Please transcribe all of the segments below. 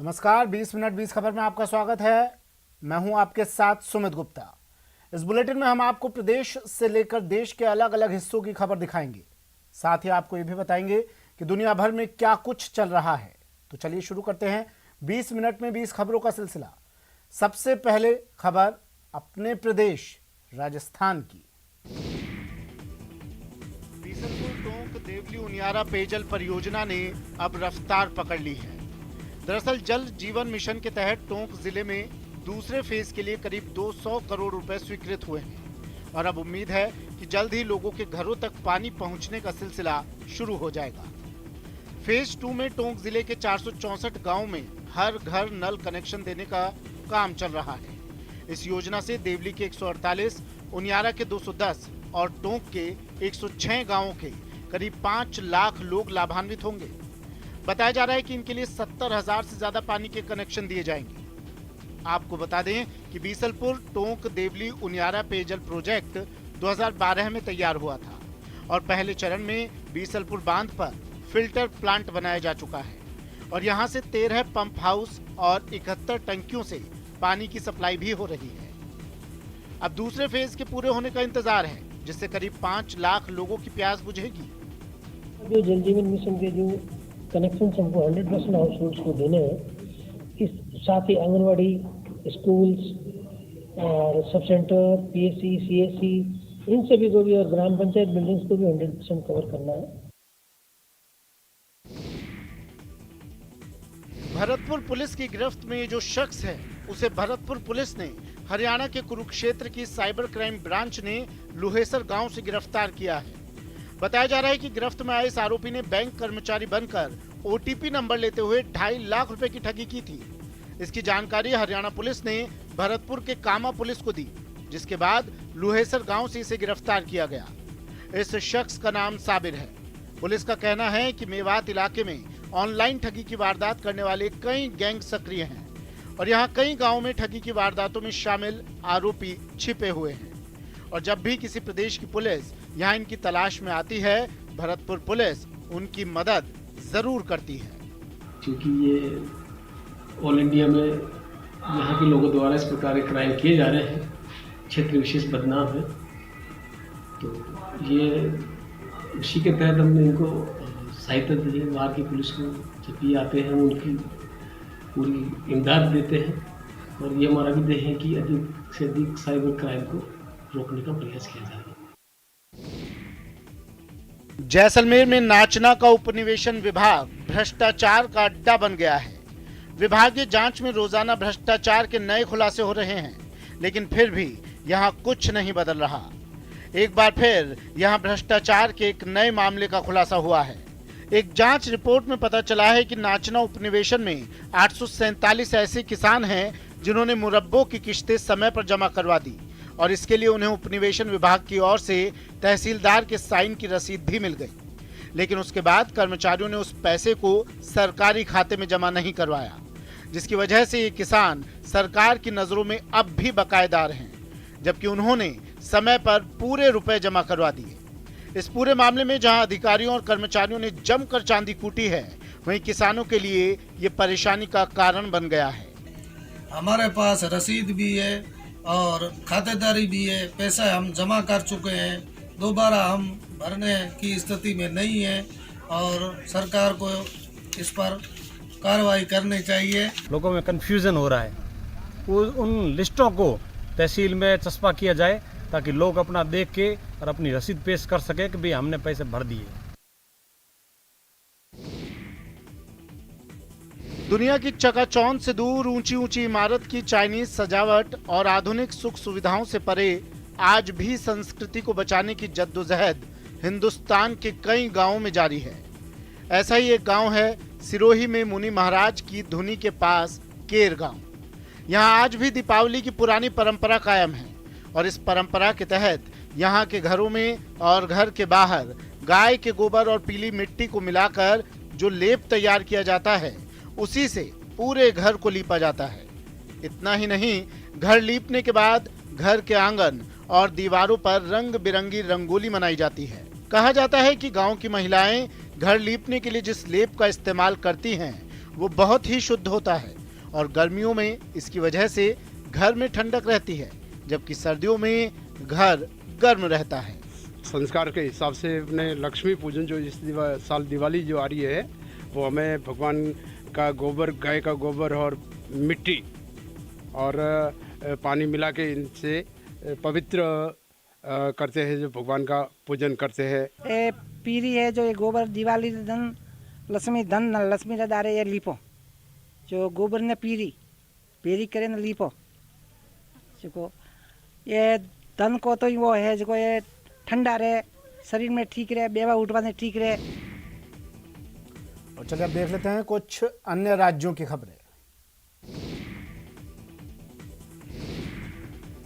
नमस्कार, 20 मिनट 20 खबर में आपका स्वागत है। मैं हूं आपके साथ सुमित गुप्ता। इस बुलेटिन में हम आपको प्रदेश से लेकर देश के अलग अलग हिस्सों की खबर दिखाएंगे। साथ ही आपको यह भी बताएंगे कि दुनिया भर में क्या कुछ चल रहा है। तो चलिए शुरू करते हैं 20 मिनट में 20 खबरों का सिलसिला। सबसे पहले खबर अपने प्रदेश राजस्थान की। बीसलपुर टोंक देवली उनियारा पेयजल परियोजना ने अब रफ्तार पकड़ ली है। दरअसल जल जीवन मिशन के तहत टोंक जिले में दूसरे फेज के लिए करीब 200 करोड़ रुपए स्वीकृत हुए हैं और अब उम्मीद है कि जल्द ही लोगों के घरों तक पानी पहुंचने का सिलसिला शुरू हो जाएगा। फेज 2 में टोंक जिले के 464 गांवों में हर घर नल कनेक्शन देने का काम चल रहा है। इस योजना से देवली के 148, उनियारा के 210 और टोंक के 106 गांवों के करीब 5 लाख लोग लाभान्वित होंगे। बताया जा रहा है कि इनके लिए 70,000 से ज्यादा पानी के कनेक्शन दिए जाएंगे। आपको बता दें कि बीसलपुर टोंक देवली उनियारा पेयजल प्रोजेक्ट 2012 में तैयार हुआ था और पहले चरण में बीसलपुर बांध पर फिल्टर प्लांट बनाया जा चुका है और यहां से 13 पंप हाउस और 71 टंकियों से पानी की सप्लाई भी हो रही है। अब दूसरे फेज के पूरे होने का इंतजार है, जिससे करीब 5 लाख लोगों की प्यास बुझेगी। जो जल जीवन मिशन के जो कनेक्शन हमको 100% हाउस होल्ड्स को देने हैं, इस साथ ही आंगनवाड़ी, स्कूल्स और सब सेंटर, पीएससी, सीएससी, इन सभी को भी और ग्राम पंचायत बिल्डिंग्स को भी 100% कवर करना है। भरतपुर पुलिस की गिरफ्त में जो शख्स है, उसे भरतपुर पुलिस ने हरियाणा के कुरुक्षेत्र की साइबर क्राइम ब्रांच ने लुहेसर गांव से गिरफ्तार किया है। बताया जा रहा है कि गिरफ्त में आए इस आरोपी ने बैंक कर्मचारी बनकर ओटीपी नंबर लेते हुए 2.5 लाख रुपए की ठगी की थी। इसकी जानकारी हरियाणा पुलिस ने भरतपुर के कामा पुलिस को दी, जिसके बाद लुहेसर गांव से इसे गिरफ्तार किया गया। इस शख्स का नाम साबिर है। पुलिस का कहना है कि मेवात इलाके में ऑनलाइन ठगी की वारदात करने वाले कई गैंग सक्रिय हैं और यहाँ कई गाँव में ठगी की वारदातों में शामिल आरोपी छिपे हुए हैं और जब भी किसी प्रदेश की पुलिस यहाँ इनकी तलाश में आती है, भरतपुर पुलिस उनकी मदद जरूर करती है। क्योंकि ये ऑल इंडिया में यहाँ के लोगों द्वारा इस प्रकार के क्राइम किए जा रहे हैं, क्षेत्र विशेष बदनाम है, तो ये उसी के तहत हमने इनको सहायता दी है। वहाँ की पुलिस को जब भी आते हैं उनकी पूरी इमदाद देते हैं और ये हमारा भी ध्येय है कि अधिक से अधिक साइबर क्राइम को रोकने का प्रयास किया जाए। जैसलमेर में नाचना का उपनिवेशन विभाग भ्रष्टाचार का अड्डा बन गया है। विभागीय जांच में रोजाना भ्रष्टाचार के नए खुलासे हो रहे हैं, लेकिन फिर भी यहां कुछ नहीं बदल रहा। एक बार फिर यहां भ्रष्टाचार के एक नए मामले का खुलासा हुआ है। एक जांच रिपोर्ट में पता चला है कि नाचना उपनिवेशन में 847 ऐसे किसान हैं जिन्होंने मुरब्बों की किस्तें समय पर जमा करवा दी और इसके लिए उन्हें उपनिवेशन विभाग की ओर से तहसीलदार के साइन की रसीद भी मिल गई, लेकिन उसके बाद कर्मचारियों ने उस पैसे को सरकारी खाते में जमा नहीं करवाया, जिसकी वजह से ये किसान सरकार की नजरों में अब भी बकायेदार हैं, जबकि उन्होंने समय पर पूरे रुपए जमा करवा दिए। इस पूरे मामले में जहां अधिकारियों और कर्मचारियों ने जमकर चांदी कूटी है, वहीं किसानों के लिए ये परेशानी का कारण बन गया है। हमारे पास रसीद भी है और खातेदारी भी है, पैसा हम जमा कर चुके हैं, दोबारा हम भरने की स्थिति में नहीं है और सरकार को इस पर कार्रवाई करनी चाहिए। लोगों में कंफ्यूजन हो रहा है, उन लिस्टों को तहसील में चस्पा किया जाए ताकि लोग अपना देख के और अपनी रसीद पेश कर सके कि भाई हमने पैसे भर दिए। दुनिया की चकाचौंध से दूर ऊंची ऊंची इमारत की चाइनीज सजावट और आधुनिक सुख सुविधाओं से परे आज भी संस्कृति को बचाने की जद्दोजहद हिंदुस्तान के कई गांवों में जारी है। ऐसा ही एक गांव है सिरोही में मुनि महाराज की धुनी के पास केर गांव। यहाँ आज भी दीपावली की पुरानी परंपरा कायम है और इस परंपरा के तहत यहाँ के घरों में और घर के बाहर गाय के गोबर और पीली मिट्टी को मिलाकर जो लेप तैयार किया जाता है, उसी से पूरे घर को लीपा जाता है। इतना ही नहीं, घर लीपने के बाद घर के आंगन और दीवारों पर रंग बिरंगी रंगोली मनाई जाती है। कहा जाता है कि गांव की महिलाएं घर लीपने के लिए जिस लेप का इस्तेमाल करती हैं, वो बहुत ही शुद्ध होता है और गर्मियों में इसकी वजह से घर में ठंडक रहती है, जबकि सर्दियों में घर गर्म रहता है। संस्कार के हिसाब से अपने लक्ष्मी पूजन जो इस साल दिवाली जो आ रही है, वो हमें भगवान का गोबर, गाय का गोबर और मिट्टी और पानी मिला के इनसे पवित्र करते हैं, जो भगवान का पूजन करते हैं। ये पीरी है जो ये गोबर दिवाली धन लक्ष्मी दारे ये लीपो जो गोबर ने पीरी करे न लीपो जो ये धन को तो वो है जो ये ठंडा रहे, शरीर में ठीक रहे, बेवा उठवाने ठीक रहे। और चलिए अब देख लेते हैं कुछ अन्य राज्यों की खबरें।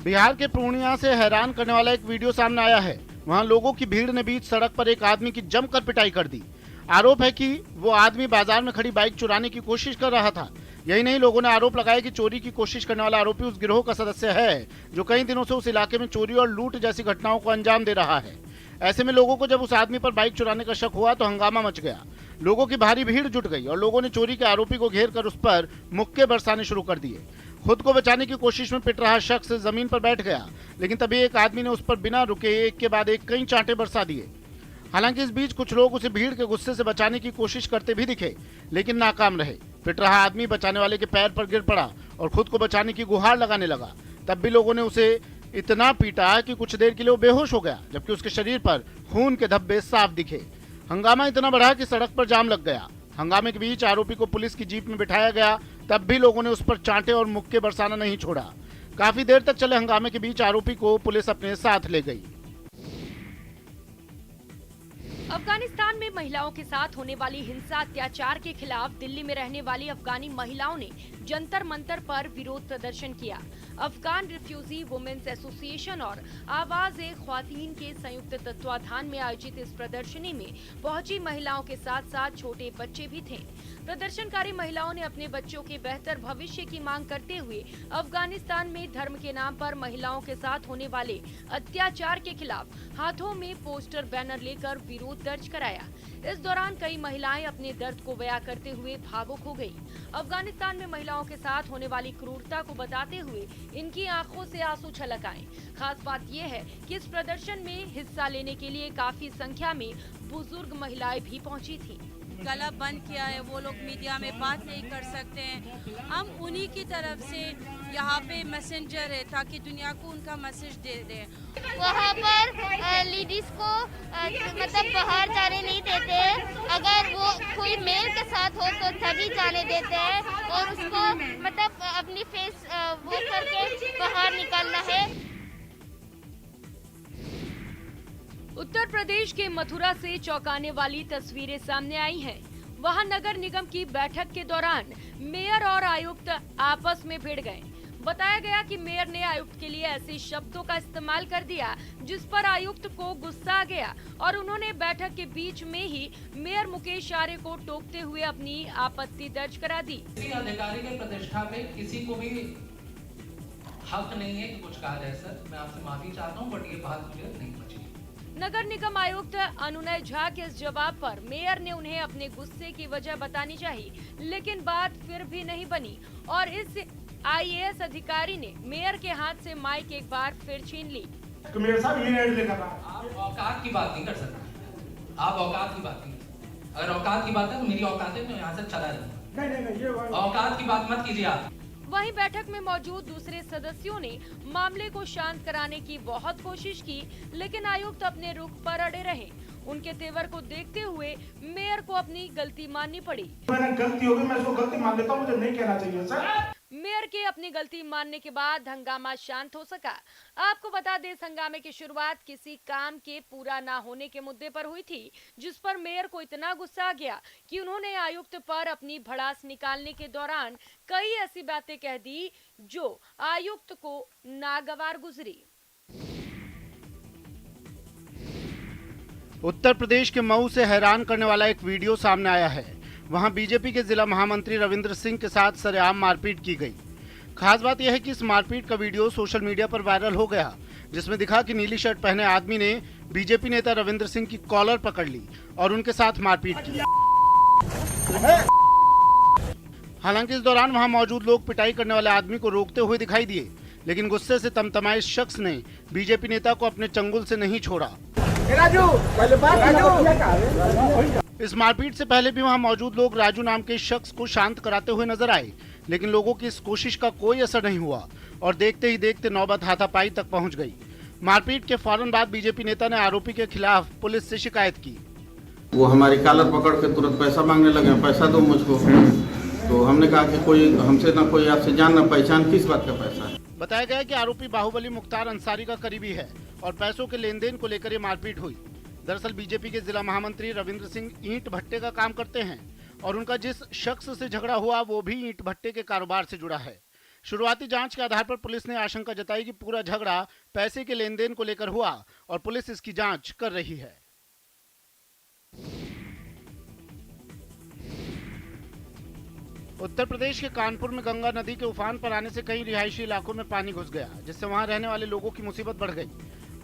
बिहार के पूर्णिया से हैरान करने वाला एक वीडियो सामने आया है। वहां लोगों की भीड़ ने बीच सड़क पर एक आदमी की जमकर पिटाई कर दी। आरोप है कि वो आदमी बाजार में खड़ी बाइक चुराने की कोशिश कर रहा था। यही नहीं, लोगों ने आरोप लगाया कि चोरी की कोशिश करने वाला आरोपी उस गिरोह का सदस्य है जो कई दिनों से उस इलाके में चोरी और लूट जैसी घटनाओं को अंजाम दे रहा है। ऐसे में लोगों को जब उस आदमी पर बाइक चुराने का शक हुआ तो हंगामा मच गया। लोगों की भारी भीड़ जुट गई और लोगों ने चोरी के आरोपी को घेर कर उस पर मुक्के बरसाने शुरू कर दिए। खुद को बचाने की कोशिश में पिट रहा शख्स जमीन पर बैठ गया, लेकिन तभी एक आदमी ने उस पर बिना रुके एक के बाद एक कई चांटे बरसा दिए। हालांकि इस बीच कुछ लोग उसे भीड़ के गुस्से से बचाने की कोशिश करते भी दिखे, लेकिन नाकाम रहे। पिट रहा आदमी बचाने वाले के पैर पर गिर पड़ा और खुद को बचाने की गुहार लगाने लगा। तब भी लोगों ने उसे इतना पीटा कि कुछ देर के लिए वो बेहोश हो गया, जबकि उसके शरीर पर खून के धब्बे साफ दिखे। हंगामा इतना बढ़ा कि सड़क पर जाम लग गया। हंगामे के बीच आरोपी को पुलिस की जीप में बिठाया गया, तब भी लोगों ने उस पर चांटे और मुक्के बरसाना नहीं छोड़ा। काफी देर तक चले हंगामे के बीच आरोपी को पुलिस अपने साथ ले गई। अफगानिस्तान में महिलाओं के साथ होने वाली हिंसा अत्याचार के खिलाफ दिल्ली में रहने वाली अफगानी महिलाओं ने जंतर मंतर पर विरोध प्रदर्शन किया। अफगान रिफ्यूजी वुमेन्स एसोसिएशन और आवाज़-ए-ख्वातीन के संयुक्त तत्वाधान में आयोजित इस प्रदर्शनी में पहुंची महिलाओं के साथ साथ छोटे बच्चे भी थे। प्रदर्शनकारी महिलाओं ने अपने बच्चों के बेहतर भविष्य की मांग करते हुए अफगानिस्तान में धर्म के नाम पर महिलाओं के साथ होने वाले अत्याचार के खिलाफ हाथों में पोस्टर बैनर लेकर विरोध दर्ज कराया। इस दौरान कई महिलाएं अपने दर्द को बयां करते हुए भावुक हो गयी। अफगानिस्तान में महिलाओं के साथ होने वाली क्रूरता को बताते हुए इनकी आंखों से आंसू छलक आए। खास बात यह है कि इस प्रदर्शन में हिस्सा लेने के लिए काफी संख्या में बुजुर्ग महिलाएं भी पहुंची थी। गला बंद किया है, वो लोग मीडिया में बात नहीं कर सकते हैं। हम उन्हीं की तरफ से यहाँ पे मैसेंजर है ताकि दुनिया को उनका मैसेज दे दें। वहाँ पर लेडीज को मतलब बाहर जाने नहीं देते। अगर वो कोई मेल के साथ हो तो तभी जाने देते हैं और उसको मतलब अपनी फेस वो करके बाहर निकलना है। उत्तर प्रदेश के मथुरा से चौंकाने वाली तस्वीरें सामने आई हैं। वहां नगर निगम की बैठक के दौरान मेयर और आयुक्त आपस में भिड़ गए। बताया गया कि मेयर ने आयुक्त के लिए ऐसे शब्दों का इस्तेमाल कर दिया जिस पर आयुक्त को गुस्सा आ गया और उन्होंने बैठक के बीच में ही मेयर मुकेश आर्य को टोकते हुए अपनी आपत्ति दर्ज करा दी। किसी अधिकारी की प्रतिष्ठा पे किसी को भी हक नहीं है कि कुछ कहा जाए। सर, मैं आपसे माफी चाहता हूँ, बट ये बात मुझे नहीं बची। नगर निगम आयुक्त अनुनय झा के इस जवाब पर मेयर ने उन्हें अपने गुस्से की वजह बतानी चाहिए, लेकिन बात फिर भी नहीं बनी और इस आईएएस अधिकारी ने मेयर के हाथ से माइक एक बार फिर छीन ली। आप औकात की बात नहीं कर सकते। आप औकात की बात नहीं कर सकते। अगर औकात की बात है तो मेरी औकात है, मैं यहाँ से चला जाऊंगा। औकात की बात मत कीजिए आप। वहीं बैठक में मौजूद दूसरे सदस्यों ने मामले को शांत कराने की बहुत कोशिश की, लेकिन आयुक्त अपने रुख पर अड़े रहे। उनके तेवर को देखते हुए मेयर को अपनी गलती माननी पड़ी। मैंने गलती होगी, मैं उसको गलती मान लेता हूं, मुझे नहीं कहना चाहिए सर। मेयर के अपनी गलती मानने के बाद हंगामा शांत हो सका। आपको बता दें, इस हंगामे की शुरुआत किसी काम के पूरा ना होने के मुद्दे पर हुई थी, जिस पर मेयर को इतना गुस्सा आ गया कि उन्होंने आयुक्त पर अपनी भड़ास निकालने के दौरान कई ऐसी बातें कह दी जो आयुक्त को नागवार गुजरी। उत्तर प्रदेश के मऊ से हैरान करने वाला एक वीडियो सामने आया है। वहां बीजेपी के जिला महामंत्री रविंद्र सिंह के साथ सरेआम मारपीट की गई। खास बात यह है कि इस मारपीट का वीडियो सोशल मीडिया पर वायरल हो गया, जिसमें दिखा कि नीली शर्ट पहने आदमी ने बीजेपी नेता रविंद्र सिंह की कॉलर पकड़ ली और उनके साथ मारपीट की। हालांकि इस दौरान वहां मौजूद लोग पिटाई करने वाले आदमी को रोकते हुए दिखाई दिए, लेकिन गुस्से से तमतमाए इस शख्स ने बीजेपी नेता को अपने चंगुल से नहीं छोड़ा। इस मारपीट से पहले भी वहां मौजूद लोग राजू नाम के शख्स को शांत कराते हुए नजर आए, लेकिन लोगों की इस कोशिश का कोई असर नहीं हुआ और देखते ही देखते नौबत हाथापाई तक पहुंच गई। मारपीट के फौरन बाद बीजेपी नेता ने आरोपी के खिलाफ पुलिस से शिकायत की। वो हमारी कॉलर पकड़ के तुरंत पैसा मांगने लगे, पैसा दो मुझको। तो हमने कहा कि कोई हमसे ना कोई आपसे जान ना पहचान, किस बात का पैसा है। बताया गया कि आरोपी बाहुबली मुख्तार अंसारी का करीबी है और पैसों के लेन देन को लेकर ये मारपीट हुई। दरअसल बीजेपी के जिला महामंत्री रविंद्र सिंह ईंट भट्टे का काम करते हैं और उनका जिस शख्स से झगड़ा हुआ वो भी ईंट भट्टे के कारोबार से जुड़ा है। शुरुआती जांच के आधार पर पुलिस ने आशंका जताई कि पूरा झगड़ा पैसे के लेन देन को लेकर हुआ और पुलिस इसकी जांच कर रही है। उत्तर प्रदेश के कानपुर में गंगा नदी के उफान पर आने से कई रिहायशी इलाकों में पानी घुस गया, जिससे वहां रहने वाले लोगों की मुसीबत बढ़ गई।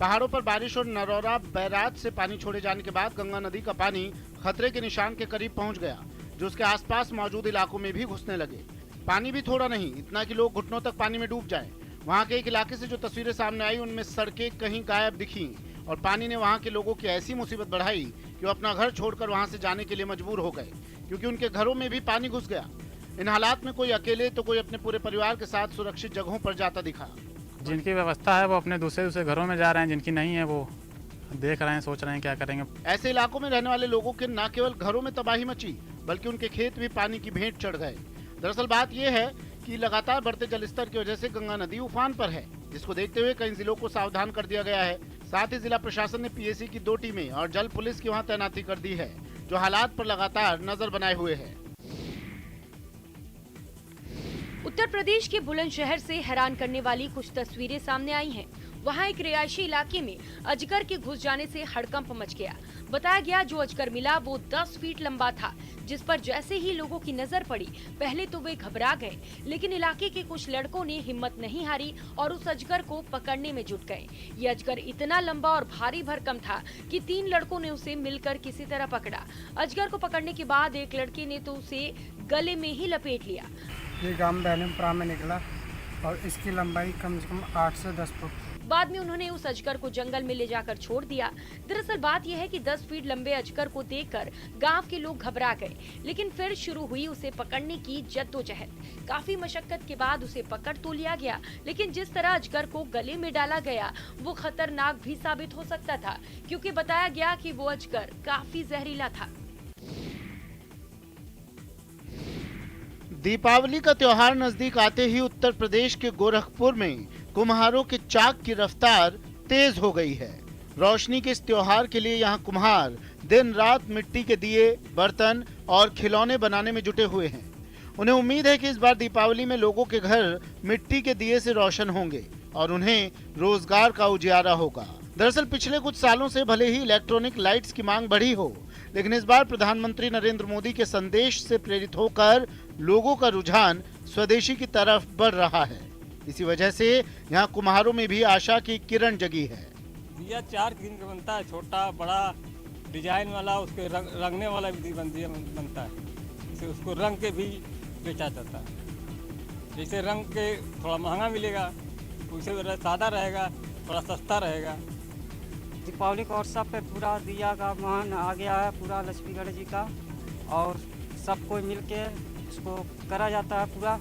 पहाड़ों पर बारिश और नरौरा बैराज से पानी छोड़े जाने के बाद गंगा नदी का पानी खतरे के निशान के करीब पहुंच गया, जो उसके आसपास मौजूद इलाकों में भी घुसने लगे। पानी भी थोड़ा नहीं, इतना कि लोग घुटनों तक पानी में डूब जाएं। वहां के एक इलाके से जो तस्वीरें सामने आई उनमें सड़कें कहीं गायब दिखी और पानी ने वहां के लोगों की ऐसी मुसीबत बढ़ाई कि वो अपना घर छोड़कर वहां से जाने के लिए मजबूर हो गए, क्योंकि उनके घरों में भी पानी घुस गया। इन हालात में कोई अकेले तो कोई अपने पूरे परिवार के साथ सुरक्षित जगहों पर जाता दिखा। जिनकी व्यवस्था है वो अपने दूसरे घरों में जा रहे हैं, जिनकी नहीं है वो देख रहे हैं, सोच रहे हैं क्या करेंगे। ऐसे इलाकों में रहने वाले लोगों के न केवल घरों में तबाही मची, बल्कि उनके खेत भी पानी की भेंट चढ़ गए। दरअसल बात यह है कि लगातार बढ़ते जलस्तर की वजह से गंगा नदी उफान पर है, जिसको देखते हुए कई जिलों को सावधान कर दिया गया है। साथ ही जिला प्रशासन ने पीएसी की 2 टीमें और जल पुलिस की वहां तैनाती कर दी है, जो हालात पर लगातार नजर बनाए हुए है। उत्तर प्रदेश के बुलंदशहर से हैरान करने वाली कुछ तस्वीरें सामने आई हैं। वहां एक रिहायशी इलाके में अजगर के घुस जाने से हड़कंप मच गया। बताया गया जो अजगर मिला वो 10 फीट लंबा था, जिस पर जैसे ही लोगों की नजर पड़ी पहले तो वे घबरा गए, लेकिन इलाके के कुछ लड़कों ने हिम्मत नहीं हारी और उस अजगर को पकड़ने में जुट गए। ये अजगर इतना लंबा और भारी भरकम था कि 3 लड़कों ने उसे मिलकर किसी तरह पकड़ा। अजगर को पकड़ने के बाद एक लड़के ने तो उसे गले में ही लपेट लिया। ये गांव बैलमपुरा में निकला और इसकी लंबाई कम से कम 8 से 10 फुट। बाद में उन्होंने उस अजगर को जंगल में ले जाकर छोड़ दिया। दरअसल बात यह है कि 10 फीट लंबे अजगर को देखकर गांव के लोग घबरा गए, लेकिन फिर शुरू हुई उसे पकड़ने की जद्दोजहद। काफी मशक्कत के बाद उसे पकड़ तो लिया गया, लेकिन जिस तरह अजगर को गले में डाला गया वो खतरनाक भी साबित हो सकता था, क्योंकि बताया गया कि वो अजगर काफी जहरीला था। दीपावली का त्योहार नजदीक आते ही उत्तर प्रदेश के गोरखपुर में कुम्हारों के चाक की रफ्तार तेज हो गई है। रोशनी के इस त्योहार के लिए यहाँ कुम्हार दिन रात मिट्टी के दिए, बर्तन और खिलौने बनाने में जुटे हुए हैं। उन्हें उम्मीद है कि इस बार दीपावली में लोगों के घर मिट्टी के दिए से रोशन होंगे और उन्हें रोजगार का उजियारा होगा। दरअसल पिछले कुछ सालों से भले ही इलेक्ट्रॉनिक लाइट्स की मांग बढ़ी हो, लेकिन इस बार प्रधानमंत्री नरेंद्र मोदी के संदेश से प्रेरित होकर लोगों का रुझान स्वदेशी की तरफ बढ़ रहा है। इसी वजह से यहाँ कुम्हारों में भी आशा की किरण जगी है। दिया 4 किस्म का बनता है, छोटा बड़ा डिजाइन वाला, उसके रंगने वाला भी बनता है। जैसे उसको रंग के भी बेचा जाता है। जैसे रंग के थोड़ा महंगा मिलेगा, उसे सादा रहेगा, थोड़ा सस्ता रहेगा। दीपावली का उत्सव पे पूरा दिया का मान आ गया है, पूरा लक्ष्मीगढ़ जी का, और सब कोई मिल के इसको करा जाता है पूरा,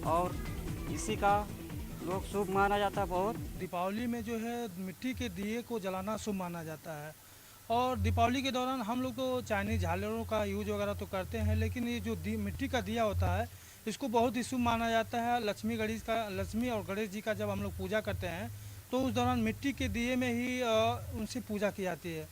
और इसी का लोग शुभ माना जाता है बहुत। दीपावली में जो है मिट्टी के दिए को जलाना शुभ माना जाता है, और दीपावली के दौरान हम लोग तो चाइनीज झालरों का यूज वगैरह तो करते हैं, लेकिन ये जो मिट्टी का दिया होता है इसको बहुत ही शुभ माना जाता है। लक्ष्मी और गणेश जी का जब हम लोग पूजा करते हैं तो उस दौरान मिट्टी के दिए में ही उनसे पूजा की जाती है।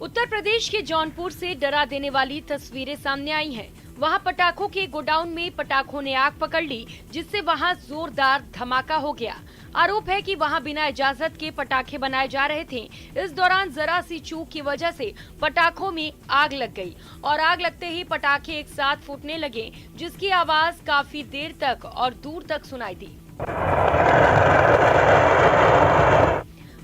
उत्तर प्रदेश के जौनपुर से डरा देने वाली तस्वीरें सामने आई हैं। वहां पटाखों के गोडाउन में पटाखों ने आग पकड़ ली, जिससे वहां जोरदार धमाका हो गया। आरोप है कि वहां बिना इजाजत के पटाखे बनाए जा रहे थे। इस दौरान जरा सी चूक की वजह से पटाखों में आग लग गई और आग लगते ही पटाखे एक साथ फूटने लगे, जिसकी आवाज काफी देर तक और दूर तक सुनाई दी।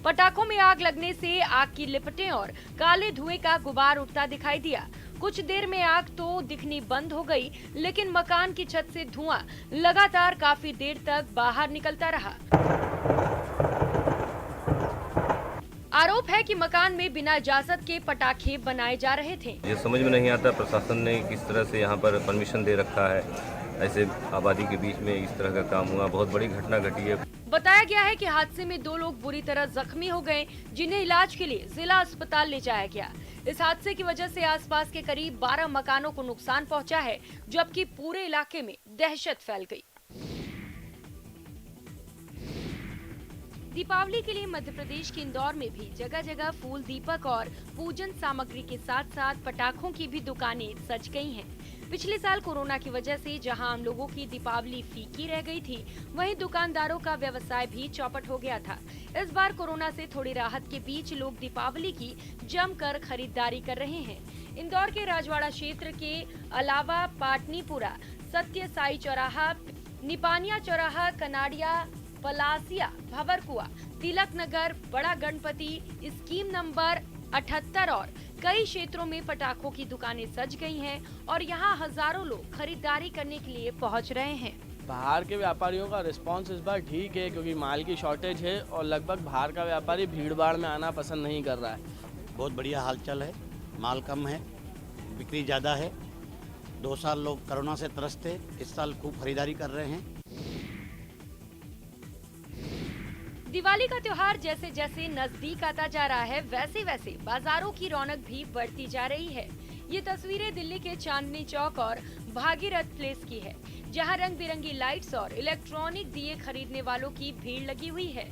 पटाखों में आग लगने से आग की लिपटें और काले धुएं का गुबार उठता दिखाई दिया। कुछ देर में आग तो दिखनी बंद हो गई, लेकिन मकान की छत से धुआं लगातार काफी देर तक बाहर निकलता रहा। आरोप है कि मकान में बिना इजाजत के पटाखे बनाए जा रहे थे। ये समझ में नहीं आता प्रशासन ने किस तरह से यहाँ पर परमिशन दे रखा है, ऐसे आबादी के बीच में इस तरह का काम हुआ, बहुत बड़ी घटना घटी है। बताया गया है कि हादसे में 2 लोग बुरी तरह जख्मी हो गए, जिन्हें इलाज के लिए जिला अस्पताल ले जाया गया। इस हादसे की वजह से आसपास के करीब 12 मकानों को नुकसान पहुंचा है, जबकि पूरे इलाके में दहशत फैल गई। दीपावली के लिए मध्य प्रदेश के इंदौर में भी जगह जगह फूल, दीपक और पूजन सामग्री के साथ साथ पटाखों की भी दुकानें सज गई हैं। पिछले साल कोरोना की वजह से जहां आम लोगों की दीपावली फीकी रह गई थी, वहीं दुकानदारों का व्यवसाय भी चौपट हो गया था। इस बार कोरोना से थोड़ी राहत के बीच लोग दीपावली की जमकर खरीदारी कर रहे हैं। इंदौर के राजवाड़ा क्षेत्र के अलावा पाटनीपुरा, सत्य साई चौराहा, निपानिया चौराहा, कनाडिया, पलासिया, भंवरकुआ, तिलक नगर, बड़ा गणपति, स्कीम नंबर 78 और कई क्षेत्रों में पटाखों की दुकानें सज गई हैं और यहां हजारों लोग खरीदारी करने के लिए पहुंच रहे हैं। बाहर के व्यापारियों का रिस्पांस इस बार ठीक है, क्योंकि माल की शॉर्टेज है और लगभग बाहर का व्यापारी भीड़ भाड़ में आना पसंद नहीं कर रहा है। बहुत बढ़िया हालचाल है, माल कम है, बिक्री ज़्यादा है। 2 साल लोग कोरोना से त्रस्त थे, इस साल खूब खरीदारी कर रहे हैं। दिवाली का त्योहार जैसे जैसे नजदीक आता जा रहा है, वैसे वैसे बाजारों की रौनक भी बढ़ती जा रही है। ये तस्वीरें दिल्ली के चांदनी चौक और भागीरथ प्लेस की है, जहां रंग बिरंगी लाइट्स और इलेक्ट्रॉनिक दिए खरीदने वालों की भीड़ लगी हुई है।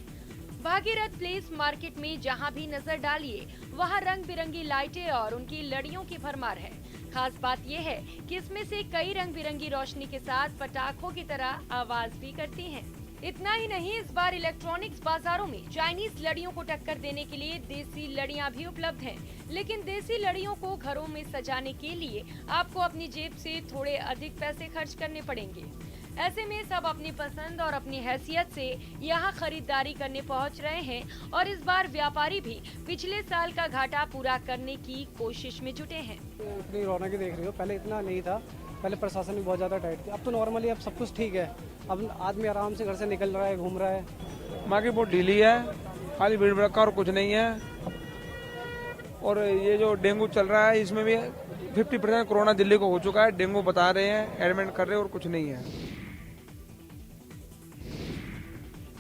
भागीरथ प्लेस मार्केट में जहां भी नजर डालिए, वहां रंग बिरंगी लाइटें और उनकी लड़ियों की भरमार है। खास बात यह है कि इसमें से कई रंग बिरंगी रोशनी के साथ पटाखों की तरह आवाज भी करती हैं। इतना ही नहीं, इस बार इलेक्ट्रॉनिक्स बाजारों में चाइनीज लड़ियों को टक्कर देने के लिए देसी लड़ियां भी उपलब्ध हैं। लेकिन देसी लड़ियों को घरों में सजाने के लिए आपको अपनी जेब से थोड़े अधिक पैसे खर्च करने पड़ेंगे। ऐसे में सब अपनी पसंद और अपनी हैसियत से यहाँ खरीदारी करने पहुँच रहे हैं और इस बार व्यापारी भी पिछले साल का घाटा पूरा करने की कोशिश में जुटे हैं। इतनी रौनक देख रही हो, पहले इतना नहीं था, पहले प्रशासन भी बहुत ज़्यादा टाइट थी। अब तो नॉर्मली अब सब कुछ ठीक है, अब आदमी आराम से घर से निकल रहा है, घूम रहा है। मार्केट बहुत ढीली है, खाली भीड़ भड़का और कुछ नहीं है। और ये जो डेंगू चल रहा है, इसमें भी 50% कोरोना दिल्ली को हो चुका है, डेंगू बता रहे हैं, एडमिट कर रहे हैं और कुछ नहीं है।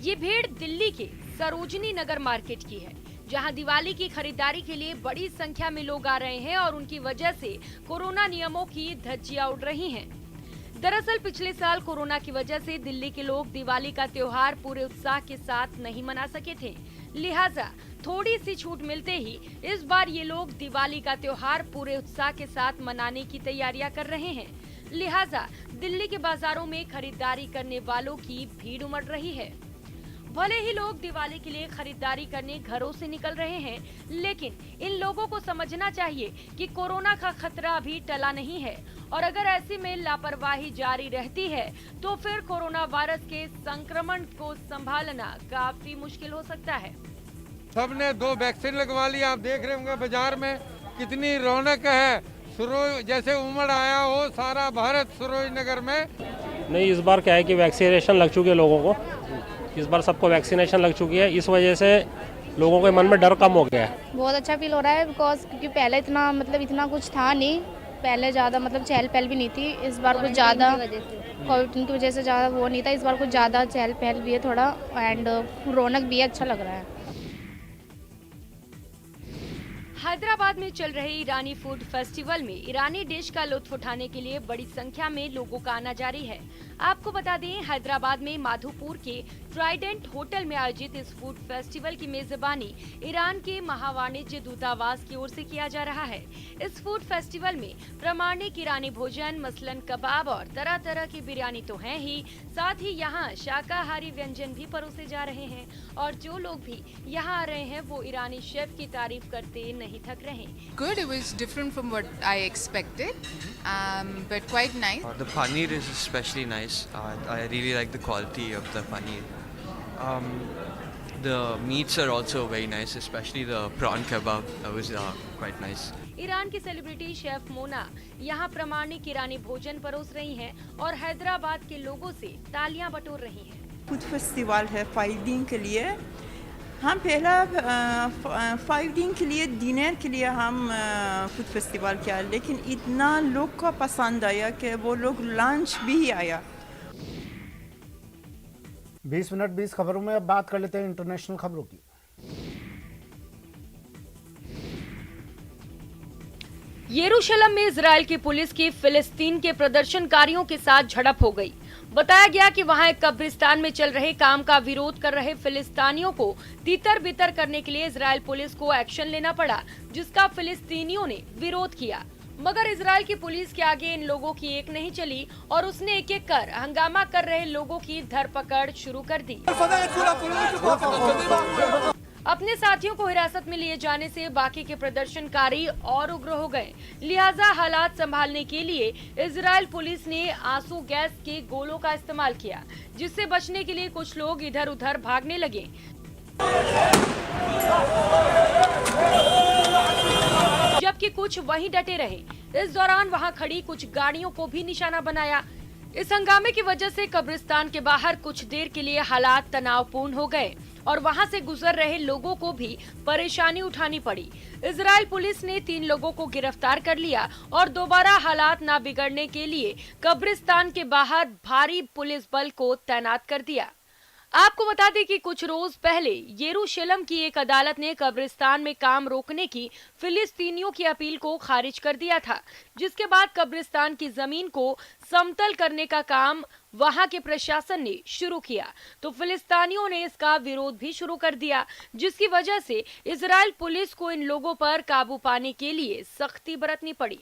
ये भीड़ दिल्ली के सरोजनी नगर मार्केट की है, जहां दिवाली की खरीदारी के लिए बड़ी संख्या में लोग आ रहे हैं और उनकी वजह से कोरोना नियमों की धज्जियां उड़ रही हैं। दरअसल पिछले साल कोरोना की वजह से दिल्ली के लोग दिवाली का त्योहार पूरे उत्साह के साथ नहीं मना सके थे, लिहाजा थोड़ी सी छूट मिलते ही इस बार ये लोग दिवाली का त्योहार पूरे उत्साह के साथ मनाने की तैयारियां कर रहे हैं। लिहाजा दिल्ली के बाजारों में खरीदारी करने वालों की भीड़ उमड़ रही है। भले ही लोग दिवाली के लिए खरीदारी करने घरों से निकल रहे हैं, लेकिन इन लोगों को समझना चाहिए कि कोरोना का खतरा अभी टला नहीं है और अगर ऐसे में लापरवाही जारी रहती है तो फिर कोरोना वायरस के संक्रमण को संभालना काफी मुश्किल हो सकता है। सबने 2 वैक्सीन लगवा लिया, आप देख रहे होंगे बाजार में कितनी रौनक है। सरोज जैसे उमड़ आया हो सारा भारत सरोज नगर में। नहीं, इस बार क्या है कि वैक्सीनेशन लग चुकी है लोगों को, इस बार सबको वैक्सीनेशन लग चुकी है, इस वजह से लोगों के मन में डर कम हो गया है। बहुत अच्छा फील हो रहा है क्योंकि पहले इतना कुछ था नहीं, पहले ज़्यादा चहल पहल भी नहीं थी। इस बार कुछ ज़्यादा कोविड की वजह से ज़्यादा वो नहीं था, इस बार कुछ ज़्यादा चहल पहल भी है थोड़ा, एंड रौनक भी है, अच्छा लग रहा है। हैदराबाद में चल रहे ईरानी फूड फेस्टिवल में ईरानी डिश का लुत्फ उठाने के लिए बड़ी संख्या में लोगों का आना जारी है। आपको बता दें, हैदराबाद में माधोपुर के ट्राइडेंट होटल में आयोजित इस फूड फेस्टिवल की मेजबानी ईरान के महावाणिज्य दूतावास की ओर से किया जा रहा है। इस फूड फेस्टिवल में प्रमाणिक ईरानी भोजन मसलन कबाब और तरह तरह की बिरयानी तो है ही, साथ ही यहाँ शाकाहारी व्यंजन भी परोसे जा रहे हैं और जो लोग भी यहाँ आ रहे हैं वो ईरानी शेफ की तारीफ करते नहीं थक रहे। Good, it was different from what I expected, but quite nice. The paneer is especially nice. I really like the quality of the paneer. The meats are also very nice, especially the prawn kebab. That was quite nice. Iran की celebrity chef Mona यहाँ प्रमाणिक ईरानी भोजन परोस रही हैं और हैदराबाद के लोगों से तालियां बटोर रही हैं। फूड फेस्टिवल है 5 दिन के लिए। हम पहला 5 दिन के लिए डिनर के लिए हम फूड फेस्टिवल किया, लेकिन इतना लोग को पसंद आया कि वो लोग लंच भी आया। 20 मिनट 20 खबरों में अब बात कर लेते हैं इंटरनेशनल खबरों की। यरूशलेम में इजराइल की पुलिस की फिलिस्तीन के प्रदर्शनकारियों के साथ झड़प हो गई। बताया गया कि वहां एक कब्रिस्तान में चल रहे काम का विरोध कर रहे फिलिस्तीनियों को तितर बितर करने के लिए इजराइल पुलिस को एक्शन लेना पड़ा, जिसका फिलिस्तीनियों ने विरोध किया। मगर इजराइल की पुलिस के आगे इन लोगों की एक नहीं चली और उसने एक एक कर हंगामा कर रहे लोगों की धरपकड़ शुरू कर दी। अपने साथियों को हिरासत में लिए जाने से बाकी के प्रदर्शनकारी और उग्र हो गए। लिहाजा हालात संभालने के लिए इजराइल पुलिस ने आंसू गैस के गोलों का इस्तेमाल किया, जिससे बचने के लिए कुछ लोग इधर उधर भागने लगे, जबकि कुछ वहीं डटे रहे। इस दौरान वहां खड़ी कुछ गाड़ियों को भी निशाना बनाया। इस हंगामे की वजह से कब्रिस्तान के बाहर कुछ देर के लिए हालात तनावपूर्ण हो गए और वहां से गुजर रहे लोगों को भी परेशानी उठानी पड़ी। इजराइल पुलिस ने 3 लोगों को गिरफ्तार कर लिया और दोबारा हालात न बिगड़ने के लिए कब्रिस्तान के बाहर भारी पुलिस बल को तैनात कर दिया। आपको बता दें कि कुछ रोज पहले यरूशलेम की एक अदालत ने कब्रिस्तान में काम रोकने की फिलिस्तीनियों की अपील को खारिज कर दिया था, जिसके बाद कब्रिस्तान की जमीन को समतल करने का काम वहां के प्रशासन ने शुरू किया, तो फिलिस्तीनियों ने इसका विरोध भी शुरू कर दिया, जिसकी वजह से इजराइल पुलिस को इन लोगों पर काबू पाने के लिए सख्ती बरतनी पड़ी।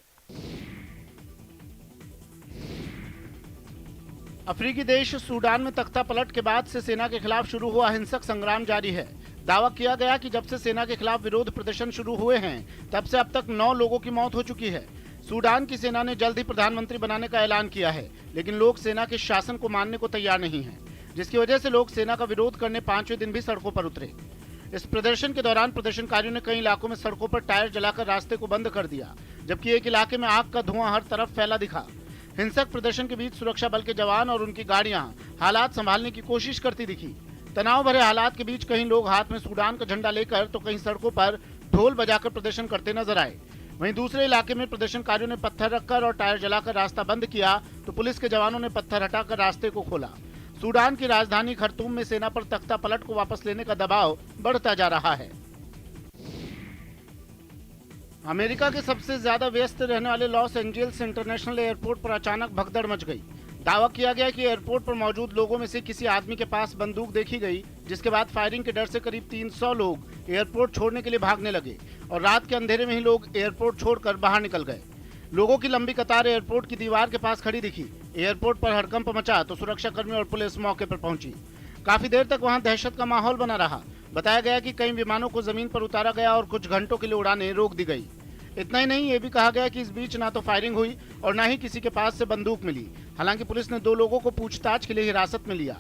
अफ्रीकी देश सूडान में तख्ता पलट के बाद से सेना के खिलाफ शुरू हुआ हिंसक संग्राम जारी है। दावा किया गया कि जब से सेना के खिलाफ विरोध प्रदर्शन शुरू हुए हैं, तब से अब तक 9 लोगों की मौत हो चुकी है। सूडान की सेना ने जल्द ही प्रधानमंत्री बनाने का ऐलान किया है, लेकिन लोग सेना के शासन को मानने को तैयार नहीं हैं, जिसकी वजह से लोग सेना का विरोध करने 5वें दिन भी सड़कों पर उतरे। इस प्रदर्शन के दौरान प्रदर्शनकारियों ने कई इलाकों में सड़कों पर टायर जलाकर रास्ते को बंद कर दिया, जबकि एक इलाके में आग का धुआं हर तरफ फैला दिखा। हिंसक प्रदर्शन के बीच सुरक्षा बल के जवान और उनकी गाड़ियां हालात संभालने की कोशिश करती दिखी। तनाव भरे हालात के बीच कई लोग हाथ में सूडान का झंडा लेकर तो कहीं सड़कों पर ढोल बजाकर प्रदर्शन करते नजर आए। वहीं दूसरे इलाके में प्रदर्शनकारियों ने पत्थर रखकर और टायर जलाकर रास्ता बंद किया, तो पुलिस के जवानों ने पत्थर हटाकर रास्ते को खोला। सूडान की राजधानी खर्तूम में सेना पर तख्ता पलट को वापस लेने का दबाव बढ़ता जा रहा है। अमेरिका के सबसे ज्यादा व्यस्त रहने वाले लॉस एंजल्स इंटरनेशनल एयरपोर्ट पर अचानक भगदड़ मच गई। दावा किया गया कि एयरपोर्ट पर मौजूद लोगों में से किसी आदमी के पास बंदूक देखी गई, जिसके बाद फायरिंग के डर से करीब 300 लोग एयरपोर्ट छोड़ने के लिए भागने लगे और रात के अंधेरे में ही लोग एयरपोर्ट छोड़कर बाहर निकल गए। लोगों की लंबी कतार एयरपोर्ट की दीवार के पास खड़ी दिखी। एयरपोर्ट पर हड़कंप मचा तो सुरक्षाकर्मी और पुलिस मौके पर पहुंची। काफी देर तक वहां दहशत का माहौल बना रहा। बताया गया कि कई विमानों को जमीन पर उतारा गया और कुछ घंटों के लिए उड़ानें रोक दी गई। इतना ही नहीं, ये भी कहा गया कि इस बीच ना तो फायरिंग हुई और ना ही किसी के पास से बंदूक मिली। हालांकि पुलिस ने 2 लोगों को पूछताछ के लिए हिरासत में लिया।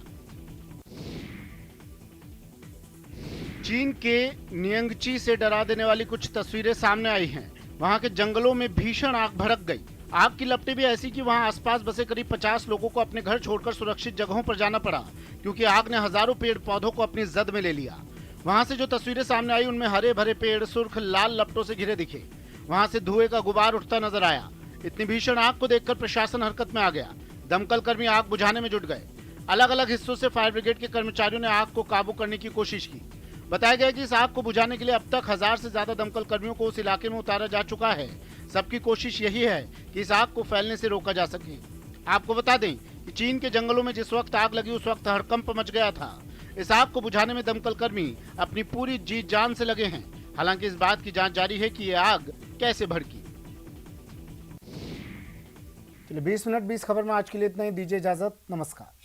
चीन के नियंगची से डरा देने वाली कुछ तस्वीरें सामने आई हैं। वहां के जंगलों में भीषण आग भड़क गई। आग की लपटें भी ऐसी कि वहां आसपास बसे करीब 50 लोगों को अपने घर छोड़कर सुरक्षित जगहों पर जाना पड़ा, क्योंकि आग ने हजारों पेड़ पौधों को अपनी जद में ले लिया। वहां से जो तस्वीरें सामने आई, उनमें हरे भरे पेड़ सुर्ख लाल लपटों से घिरे दिखे। वहां से धुएं का गुबार उठता नजर आया। इतनी भीषण आग को देखकर प्रशासन हरकत में आ गया। दमकल कर्मी आग बुझाने में जुट गए। अलग अलग हिस्सों से फायर ब्रिगेड के कर्मचारियों ने आग को काबू करने की कोशिश की। बताया गया कि इस आग को बुझाने के लिए अब तक 1000 से ज्यादा दमकल कर्मियों को उस इलाके में उतारा जा चुका है। सबकी कोशिश यही है कि इस आग को फैलने से रोका जा सके। आपको बता दें कि चीन के जंगलों में जिस वक्त आग लगी, उस वक्त हड़कंप मच गया था। इस आग को बुझाने में दमकल कर्मी अपनी पूरी जी जान से लगे हैं। हालांकि इस बात की जांच जारी है कि ये आग कैसे भड़की। चलिए 20 मिनट 20 खबर में आज के लिए इतना ही। दीजिए इजाजत। नमस्कार।